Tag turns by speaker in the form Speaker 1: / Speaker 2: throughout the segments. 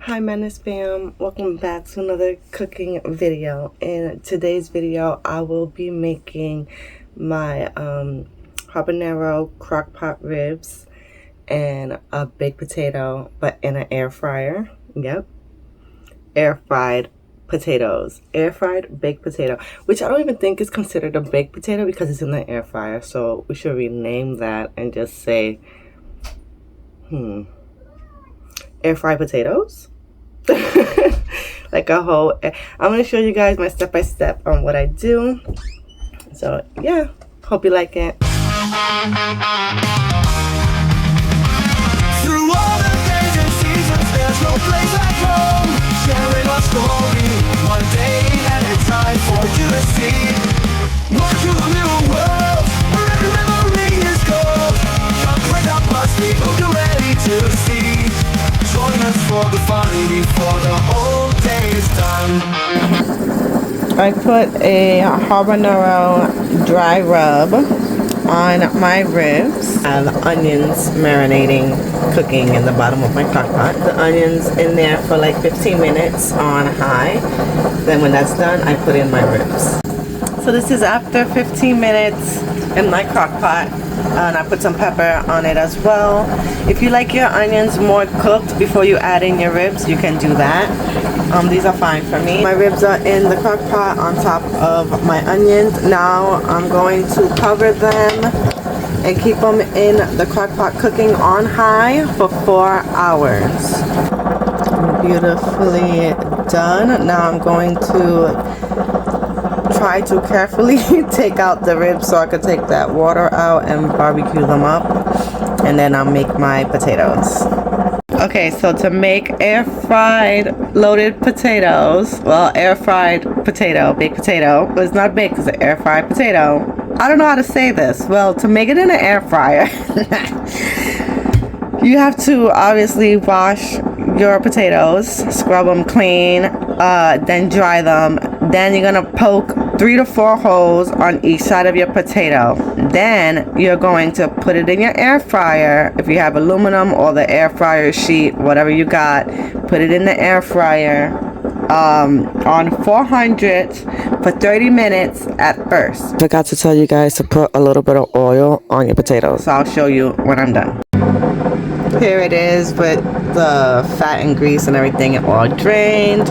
Speaker 1: Hi Menace fam, welcome back to another cooking video. In today's video I will be making my habanero crockpot ribs and a baked potato, but in an air fryer. Yep, air fried potatoes, air fried baked potato, which I don't even think is considered a baked potato because it's in the air fryer, so we should rename that and just say air fried potatoes. Like a whole I'm going to show you guys my step-by-step on what I do. So yeah, hope you like it.
Speaker 2: Through all the days and seasons, there's no place like home. Sharing our story, one day at a time for you to see. Walk through a new world, where every memory is gold. Come break up our sleep, hope you're ready to see. Join us for the fun before the whole day is done.
Speaker 1: I put a habanero dry rub on my ribs. I have onions marinating, cooking in the bottom of my crock pot. The onions in there for like 15 minutes on high. Then when that's done, I put in my ribs. So this is after 15 minutes in my crock pot. And I put some pepper on it as well. If you like your onions more cooked before you add in your ribs, you can do that. These are fine for me. My ribs are in the crock pot on top of my onions. Now I'm going to cover them and keep them in the crock pot cooking on high for 4 hours. Beautifully done. Now I'm going to try to carefully take out the ribs so I could take that water out and barbecue them up, and then I'll make my potatoes. Okay, so to make air fried loaded potatoes, well, air fried potato, baked potato, but it's not baked because it's an air fried potato. I don't know how to say this. Well, to make it in an air fryer, you have to obviously wash your potatoes, scrub them clean, then dry them. Then you're gonna poke 3 to 4 holes on each side of your potato. Then you're going to put it in your air fryer. If you have aluminum or the air fryer sheet, whatever you got, put it in the air fryer on 400 for 30 minutes at first. I forgot to tell you guys to put a little bit of oil on your potatoes, so I'll show you when I'm done. Here it is with the fat and grease and everything all drained.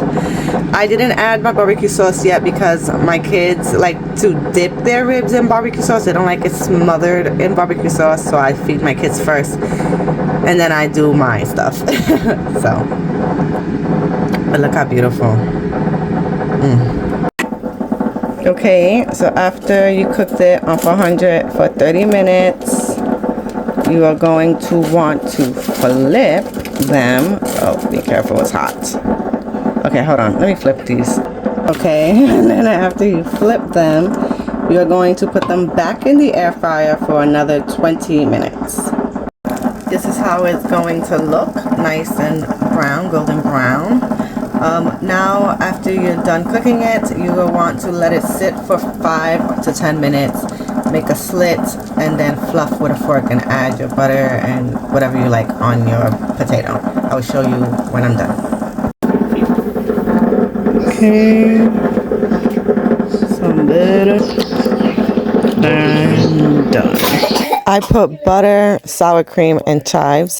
Speaker 1: I didn't add my barbecue sauce yet because my kids like to dip their ribs in barbecue sauce. They don't like it smothered in barbecue sauce, so I feed my kids first and then I do my stuff. So, but look how beautiful. Okay, so after you cooked it on 400 for 30 minutes, you are going to want to flip them. Oh, be careful, it's hot. Okay, hold on, let me flip these. Okay, and then after you flip them, you're going to put them back in the air fryer for another 20 minutes. This is how it's going to look, nice and brown, golden brown. Now after you're done cooking it, you will want to let it sit for 5 to 10 minutes. Make a slit and then fluff with a fork and add your butter and whatever you like on your potato. I'll show you when I'm done. Okay, some butter and done. I put butter, sour cream, and chives